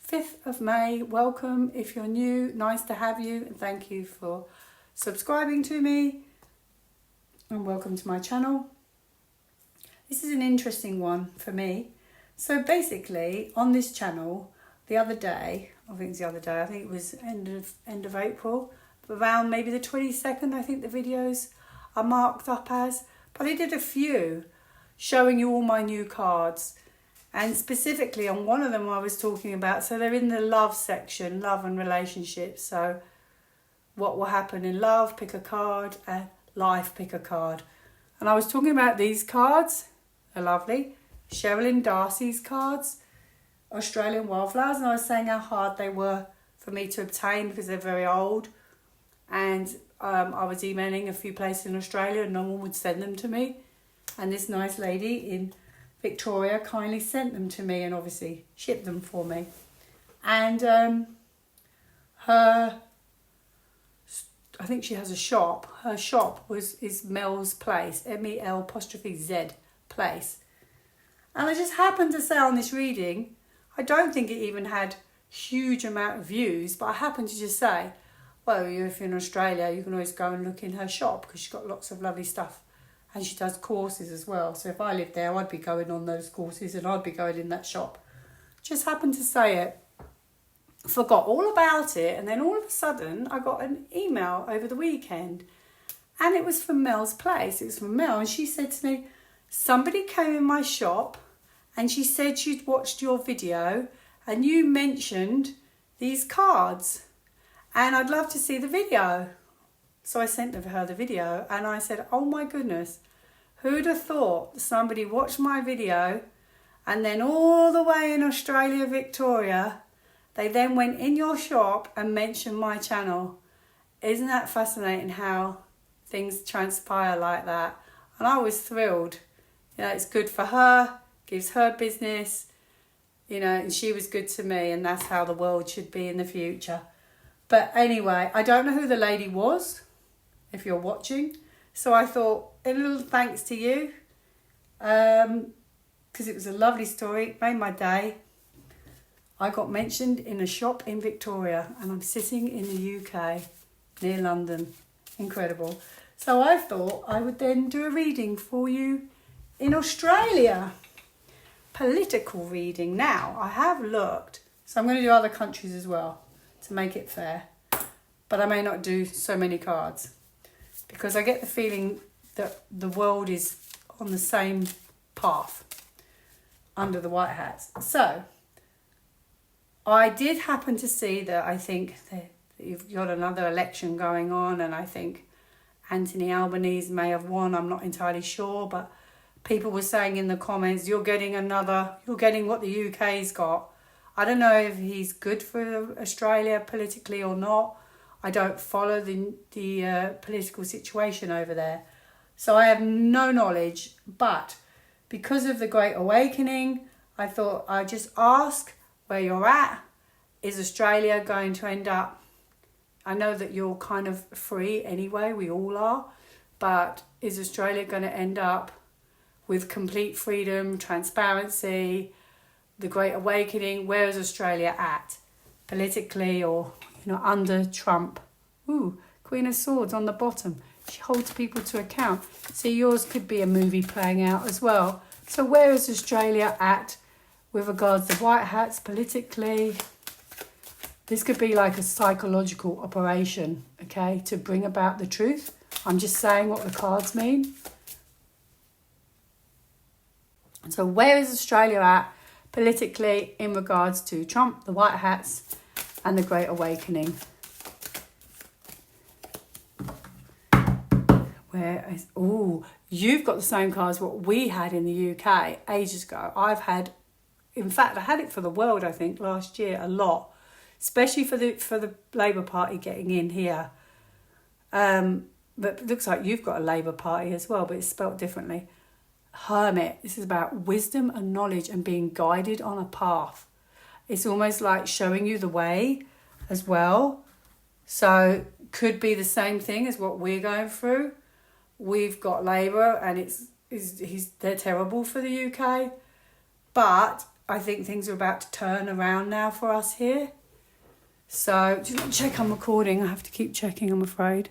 5th of May. Welcome if you're new. Nice to have you, and thank you for subscribing to me. And welcome to my channel. This is an interesting one for me. So basically, on this channel, the other day, I think it was end of April, around maybe the 22nd, I think the videos are marked up as. But I did a few showing you all my new cards. And specifically on one of them I was talking about, so they're in the love section, love and relationships. So what will happen in love, pick a card, and life, pick a card. And I was talking about these cards, they're lovely. Sherilyn Darcy's cards, Australian Wildflowers, and I was saying how hard they were for me to obtain because they're very old. And I was emailing a few places in Australia and no one would send them to me. And this nice lady in Victoria kindly sent them to me and obviously shipped them for me. And I think she has a shop. Her shop is Mel'z Place, MEL''Z Place. And I just happened to say on this reading, I don't think it even had huge amount of views, but I happened to just say, well, if you're in Australia, you can always go and look in her shop because she's got lots of lovely stuff. And she does courses as well. So if I lived there, I'd be going on those courses and I'd be going in that shop. Just happened to say it. Forgot all about it. And then all of a sudden, I got an email over the weekend. And it was from Mel'z Place. It was from Mel. And she said to me, somebody came in my shop and she said she'd watched your video and you mentioned these cards. And I'd love to see the video. So I sent her the video and I said, oh my goodness, who'd have thought that somebody watched my video and then all the way in Australia, Victoria, they then went in your shop and mentioned my channel. Isn't that fascinating how things transpire like that? And I was thrilled. You know, it's good for her, gives her business, you know, and she was good to me, and that's how the world should be in the future. But anyway, I don't know who the lady was, if you're watching. So I thought, a little thanks to you, because it was a lovely story, it made my day. I got mentioned in a shop in Victoria and I'm sitting in the UK, near London. Incredible. So I thought I would then do a reading for you in Australia. Political reading. Now, I have looked, so I'm going to do other countries as well to make it fair. But I may not do so many cards because I get the feeling that the world is on the same path under the white hats. So, I did happen to see that I think that you've got another election going on, and I think Anthony Albanese may have won. I'm not entirely sure, but people were saying in the comments, you're getting what the UK's got. I don't know if he's good for Australia politically or not. I don't follow the political situation over there. So I have no knowledge. But because of the Great Awakening, I thought I'd just ask where you're at. Is Australia going to end up... I know that you're kind of free anyway, we all are. But is Australia going to end up with complete freedom, transparency, the Great Awakening? Where is Australia at politically, or under Trump? Ooh, Queen of Swords on the bottom. She holds people to account. So yours could be a movie playing out as well. So where is Australia at with regards to white hats politically? This could be like a psychological operation, okay, to bring about the truth. I'm just saying what the cards mean. So where is Australia at politically in regards to Trump, the white hats, and the Great Awakening? You've got the same cards what we had in the UK ages ago. I had it for the world, I think, last year a lot, especially for the Labour Party getting in here. But it looks like you've got a Labour Party as well, but it's spelt differently. Hermit. This is about wisdom and knowledge and being guided on a path. It's almost like showing you the way as well. So could be the same thing as what we're going through. We've got Labour and they're terrible for the UK. But I think things are about to turn around now for us here. So, just check I'm recording. I have to keep checking, I'm afraid.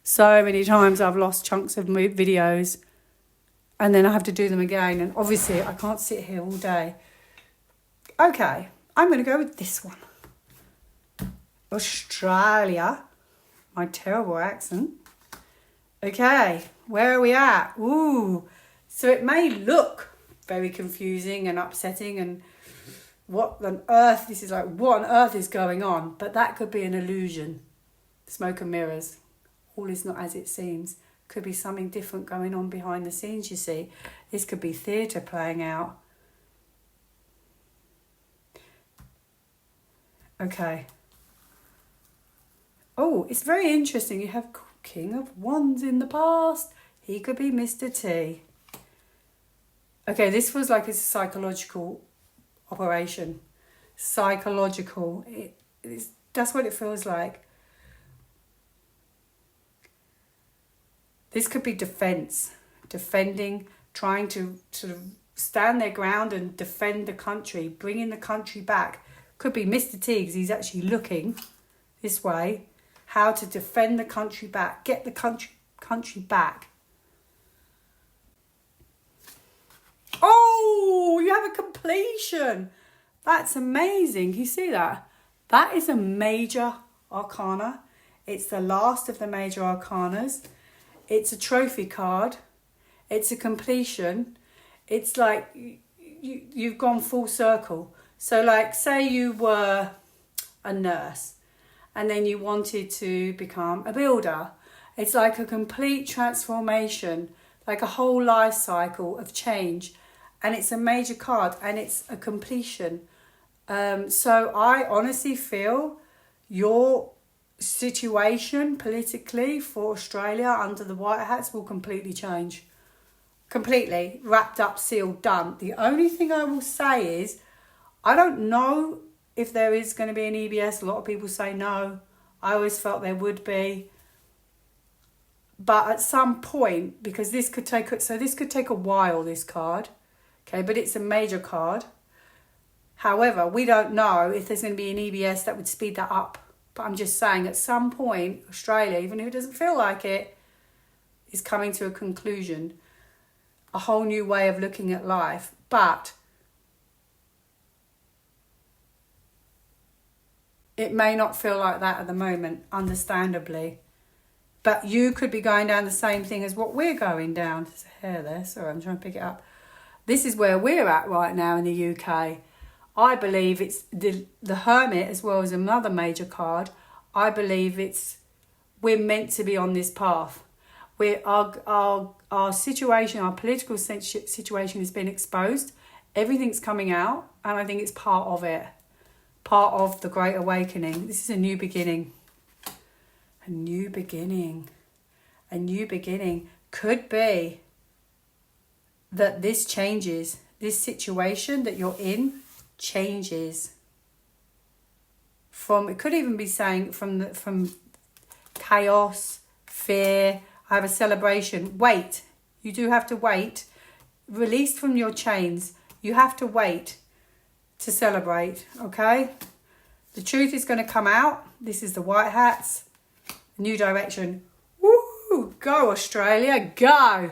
So many times I've lost chunks of videos and then I have to do them again. And obviously I can't sit here all day. Okay, I'm going to go with this one. Australia. My terrible accent. Okay, where are we at? Ooh, so it may look very confusing and upsetting and what on earth, this is like, what on earth is going on? But that could be an illusion. Smoke and mirrors. All is not as it seems. Could be something different going on behind the scenes, you see. This could be theatre playing out. Okay. Oh, it's very interesting. You have King of Wands in the past. He could be Mr. T. Okay, this was like a psychological operation. Psychological. That's what it feels like. This could be defence. Defending, trying to sort of stand their ground and defend the country, bringing the country back. Could be Mr. T because he's actually looking this way. How to defend the country back. Get the country back. Oh, you have a completion. That's amazing. You see that? That is a major arcana. It's the last of the major arcanas. It's a trophy card. It's a completion. It's like you've gone full circle. So like say you were a nurse and then you wanted to become a builder. It's like a complete transformation, like a whole life cycle of change. And it's a major card and it's a completion. So I honestly feel your situation politically for Australia under the White Hats will completely change. Completely. Wrapped up, sealed, done. The only thing I will say is, I don't know if there is going to be an EBS. A lot of people say no. I always felt there would be. But at some point, because this could take a while, this card. Okay, but it's a major card. However, we don't know if there's going to be an EBS that would speed that up. But I'm just saying, at some point, Australia, even if it doesn't feel like it, is coming to a conclusion. A whole new way of looking at life. But it may not feel like that at the moment, understandably. But you could be going down the same thing as what we're going down. There's a hair there. Sorry, I'm trying to pick it up. This is where we're at right now in the UK. I believe it's the Hermit as well as another major card. I believe we're meant to be on this path. Our situation, our political situation has been exposed. Everything's coming out, and I think it's part of it. Part of the Great Awakening. This is a new beginning. A new beginning. A new beginning. Could be that this changes. This situation that you're in changes. It could even be saying from chaos, fear. I have a celebration. Wait. You do have to wait. Released from your chains. You have to wait to celebrate, okay? The truth is going to come out. This is the White Hats. New direction. Woo! Go, Australia, go!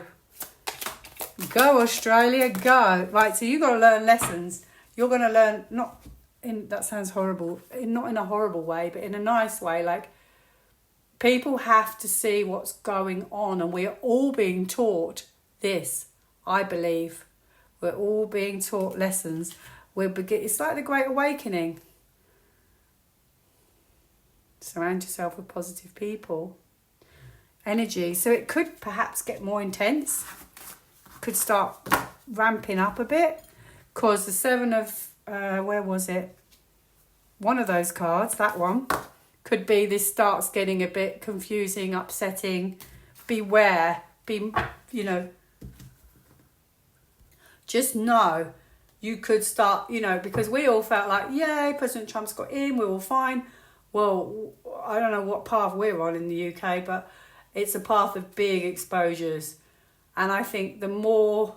Go, Australia, go. Right, so you've got to learn lessons. You're going to learn, that sounds horrible, not in a horrible way, but in a nice way. Like, people have to see what's going on, and we're all being taught this, I believe. We're all being taught lessons. It's like the Great Awakening. Surround yourself with positive people. Energy. So it could perhaps get more intense. Could start ramping up a bit. Because the Seven of... where was it? One of those cards, that one. Could be this starts getting a bit confusing, upsetting. Beware. Just know you could start, because we all felt like, yay, President Trump's got in, we're all fine. Well, I don't know what path we're on in the UK, but it's a path of big exposures. And I think the more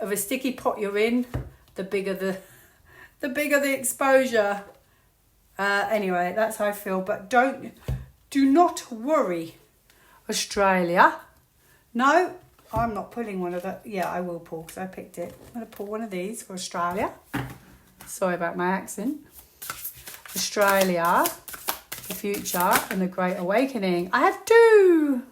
of a sticky pot you're in, the bigger the exposure. Anyway, that's how I feel. But do not worry, Australia. No, I'm not pulling one of the. Yeah, I will pull because I picked it. I'm going to pull one of these for Australia. Sorry about my accent. Australia, the future, and the Great Awakening. I have 2.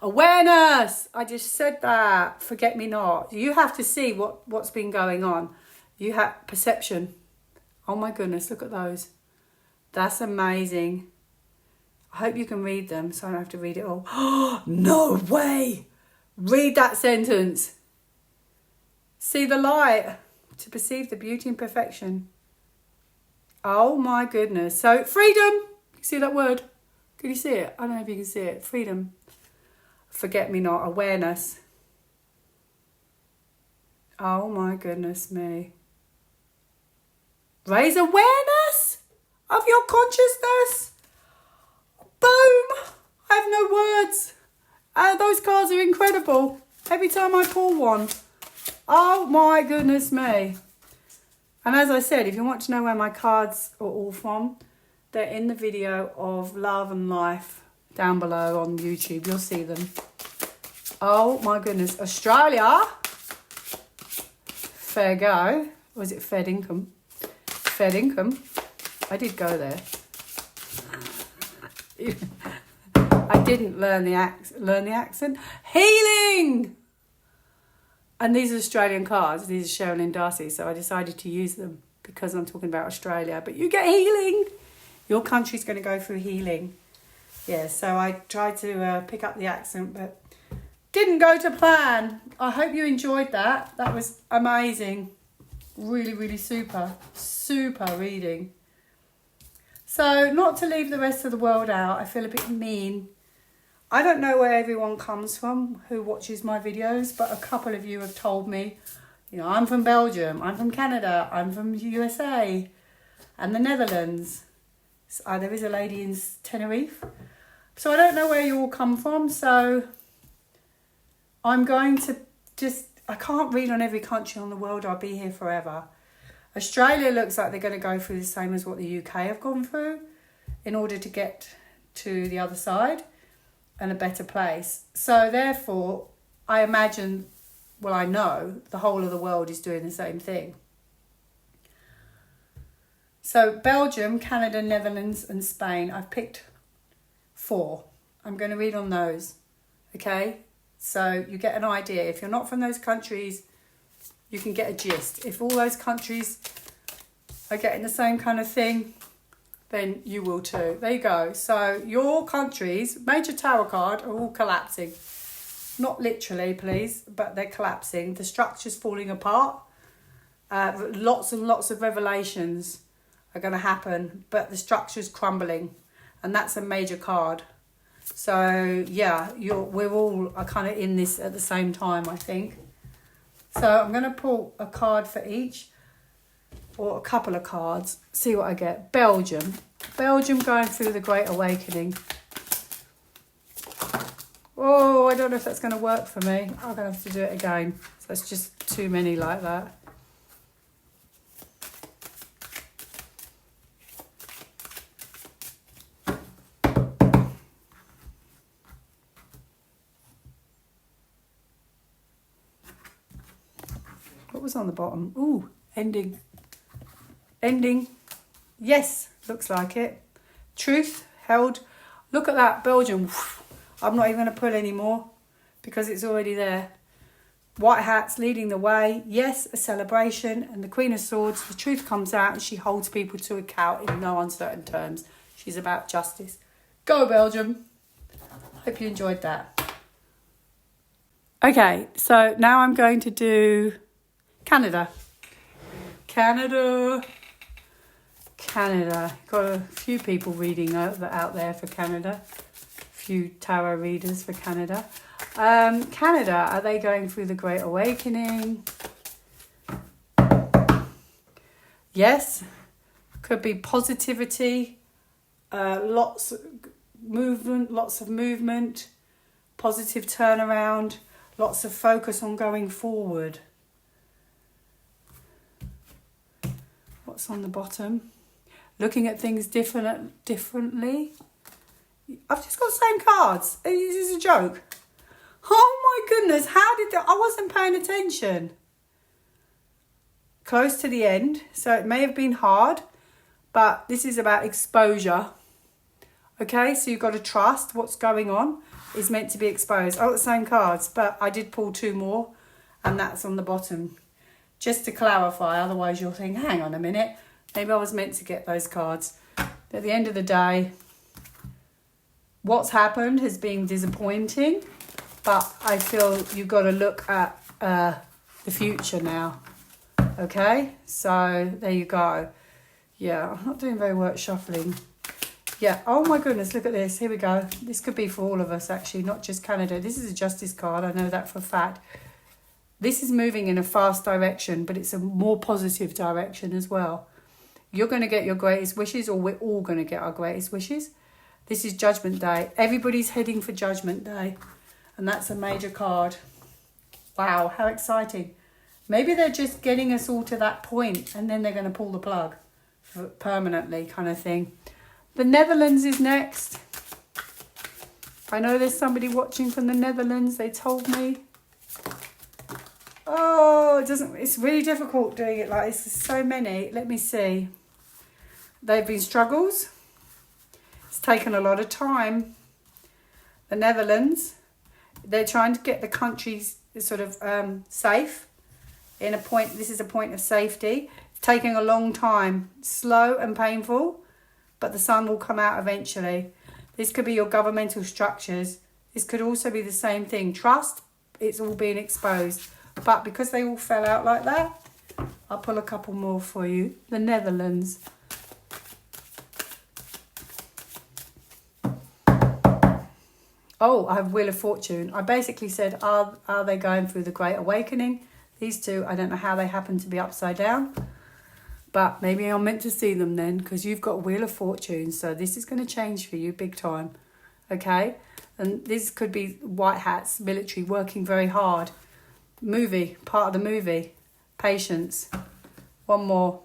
Awareness. I just said that. Forget me not. You have to see what's been going on. You have perception. Oh my goodness, look at those. That's amazing. I hope you can read them so I don't have to read it all. No way. Read that sentence. See the light to perceive the beauty and perfection. Oh my goodness. So freedom. You see that word? Can you see it? I don't know if you can see it. Freedom. Forget me not. Awareness. Oh my goodness me. Raise awareness of your consciousness. Boom. I have no words. Those cards are incredible. Every time I pull one. Oh my goodness me. And as I said, if you want to know where my cards are all from, they're in the video of Love and Life down below on YouTube. You'll see them. Oh my goodness. Australia. Fair go. Was it Fed Income? Fed Income. I did go there. I didn't learn the accent. Healing! And these are Australian cards. These are Cheryl and Darcy. So I decided to use them because I'm talking about Australia. But you get healing. Your country's going to go through healing. Yeah, so I tried to pick up the accent, but didn't go to plan. I hope you enjoyed that. That was amazing. Really, really super reading. So not to leave the rest of the world out, I feel a bit mean. I don't know where everyone comes from who watches my videos, but a couple of you have told me, you know, I'm from Belgium, I'm from Canada, I'm from the USA and the Netherlands. So, there is a lady in Tenerife. So I don't know where you all come from, so I'm going to I can't read on every country on the world. I'll be here forever. Australia looks like they're going to go through the same as what the UK have gone through in order to get to the other side and a better place. So therefore, I imagine, well, I know the whole of the world is doing the same thing. So Belgium, Canada, Netherlands and Spain, I've picked 4. I'm going to read on those, okay? So you get an idea. If you're not from those countries, you can get a gist. If all those countries are getting the same kind of thing, then you will too. There you go. So your countries, major tarot card, are all collapsing. Not literally, please, but they're collapsing. The structure's falling apart. Lots and lots of revelations are going to happen, but the structure's crumbling. And that's a major card. So yeah, we're all kind of in this at the same time, I think. So I'm going to pull a card for each, or a couple of cards, see what I get. Belgium going through the Great Awakening. Oh, I don't know if that's going to work for me. I'm going to have to do it again. So it's just too many like that. What was on the bottom? Ooh, ending. Ending. Yes, looks like it. Truth held. Look at that, Belgium. I'm not even going to pull anymore because it's already there. White hats leading the way. Yes, a celebration. And the Queen of Swords, the truth comes out and she holds people to account in no uncertain terms. She's about justice. Go, Belgium. Hope you enjoyed that. Okay, so now I'm going to do Canada. Canada. Got a few people reading out there for Canada. A few tarot readers for Canada. Canada, are they going through the Great Awakening? Yes. Could be positivity. Lots of movement. Positive turnaround. Lots of focus on going forward. What's on the bottom? Looking at things differently. I've just got the same cards. This is a joke. Oh my goodness, how did that? I wasn't paying attention. Close to the end, so it may have been hard, but this is about exposure. Okay, so you've got to trust what's going on is meant to be exposed. Oh, the same cards, but I did pull 2 more, and that's on the bottom. Just to clarify, otherwise you'll think, hang on a minute, maybe I was meant to get those cards. At the end of the day, what's happened has been disappointing, but I feel you've got to look at the future now. Okay, so there you go. Yeah, I'm not doing very well at shuffling. Yeah, oh my goodness, look at this. Here we go. This could be for all of us, actually, not just Canada. This is a justice card. I know that for a fact. This is moving in a fast direction, but it's a more positive direction as well. You're going to get your greatest wishes, or we're all going to get our greatest wishes. This is Judgment Day. Everybody's heading for Judgment Day, and that's a major card. Wow, how exciting. Maybe they're just getting us all to that point, and then they're going to pull the plug permanently, kind of thing. The Netherlands is next. I know there's somebody watching from the Netherlands, they told me. Oh, it's really difficult doing it like this. There's so many. Let me see. They've been struggles. It's taken a lot of time. The Netherlands, they're trying to get the countries sort of safe. This is a point of safety. It's taking a long time, slow and painful, but the sun will come out eventually. This could be your governmental structures. This could also be the same thing. Trust, it's all being exposed. But because they all fell out like that, I'll pull a couple more for you. The Netherlands. Oh, I have Wheel of Fortune. I basically said, are they going through the Great Awakening? These two, I don't know how they happen to be upside down. But maybe I'm meant to see them then, because you've got Wheel of Fortune. So this is going to change for you big time. Okay? And this could be white hats, military, working very hard. Movie, part of the movie. Patience. One more.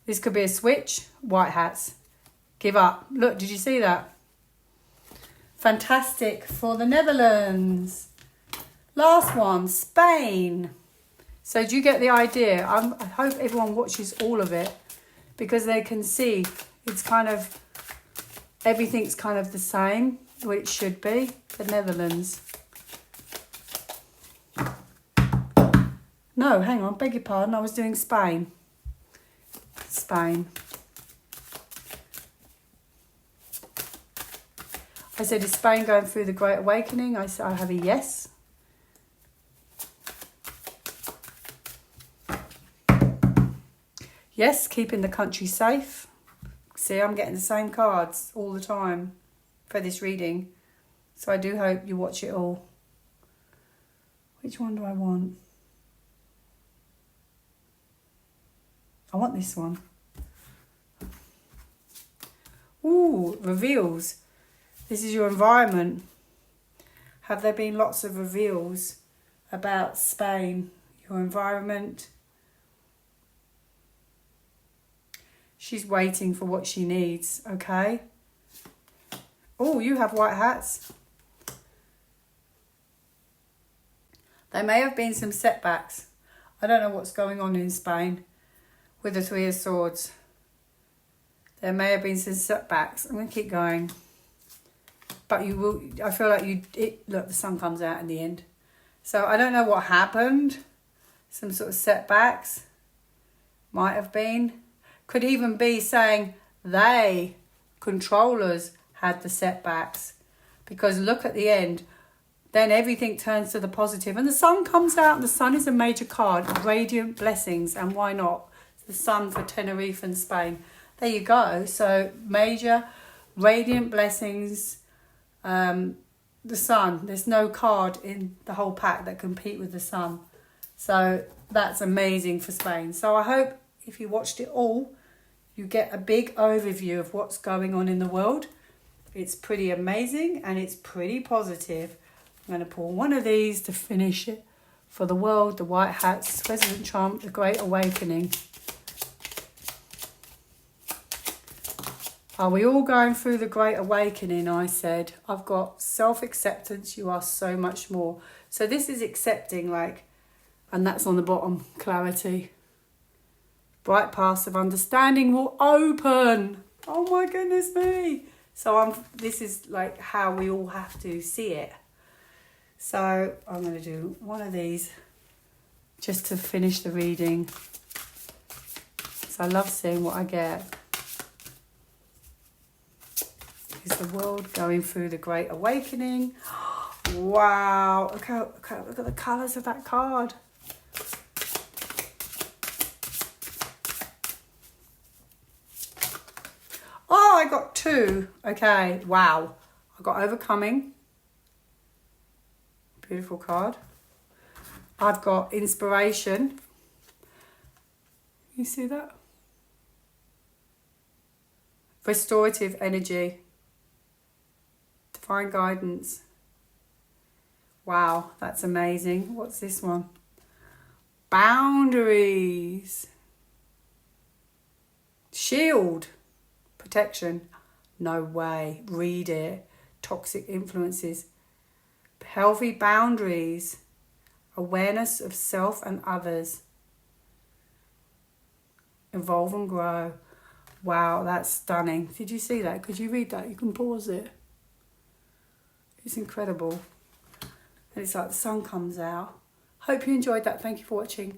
This could be a switch. White hats. Give up. Look, did you see that? Fantastic for the Netherlands. Last one, Spain. So do you get the idea? I hope everyone watches all of it, because they can see it's kind of, everything's kind of the same, what it should be. The Netherlands. No, hang on, beg your pardon, I was doing Spain. Spain. I said, is Spain going through the Great Awakening? I have a yes. Yes, keeping the country safe. See, I'm getting the same cards all the time for this reading. So I do hope you watch it all. Which one do I want? I want this one. Ooh, reveals. This is your environment. Have there been lots of reveals about Spain? Your environment. She's waiting for what she needs, okay? Oh, you have white hats. There may have been some setbacks. I don't know what's going on in Spain with the Three of Swords. There may have been some setbacks. I'm going to keep going. But you will, I feel like look, the sun comes out in the end. So I don't know what happened. Some sort of setbacks. Might have been. Could even be saying they, controllers, had the setbacks. Because look at the end. Then everything turns to the positive. And the sun comes out. And the sun is a major card. Radiant blessings. And why not? The sun for Tenerife and Spain. There you go. So major radiant blessings. The sun. There's no card in the whole pack that compete with the sun. So that's amazing for Spain. So I hope if you watched it all, you get a big overview of what's going on in the world. It's pretty amazing and it's pretty positive. I'm going to pull one of these to finish it. For the world, the white hats, President Trump, the Great Awakening. Are we all going through the Great Awakening? I said. I've got self-acceptance. You are so much more. So this is accepting, like, and that's on the bottom, clarity. Bright paths of understanding will open. Oh my goodness me. So this is like how we all have to see it. So I'm going to do one of these just to finish the reading. So I love seeing what I get. Is the world going through the Great Awakening? Wow. Okay, look at the colours of that card. Oh, I got 2. Okay, wow. I got overcoming. Beautiful card. I've got inspiration. You see that? Restorative energy. Divine guidance. Wow, that's amazing. What's this one? Boundaries. Shield. Protection. No way. Read it. Toxic influences. Healthy boundaries. Awareness of self and others. Evolve and grow. Wow, that's stunning. Did you see that? Could you read that? You can pause it. It's incredible. And it's like the sun comes out. Hope you enjoyed that. Thank you for watching.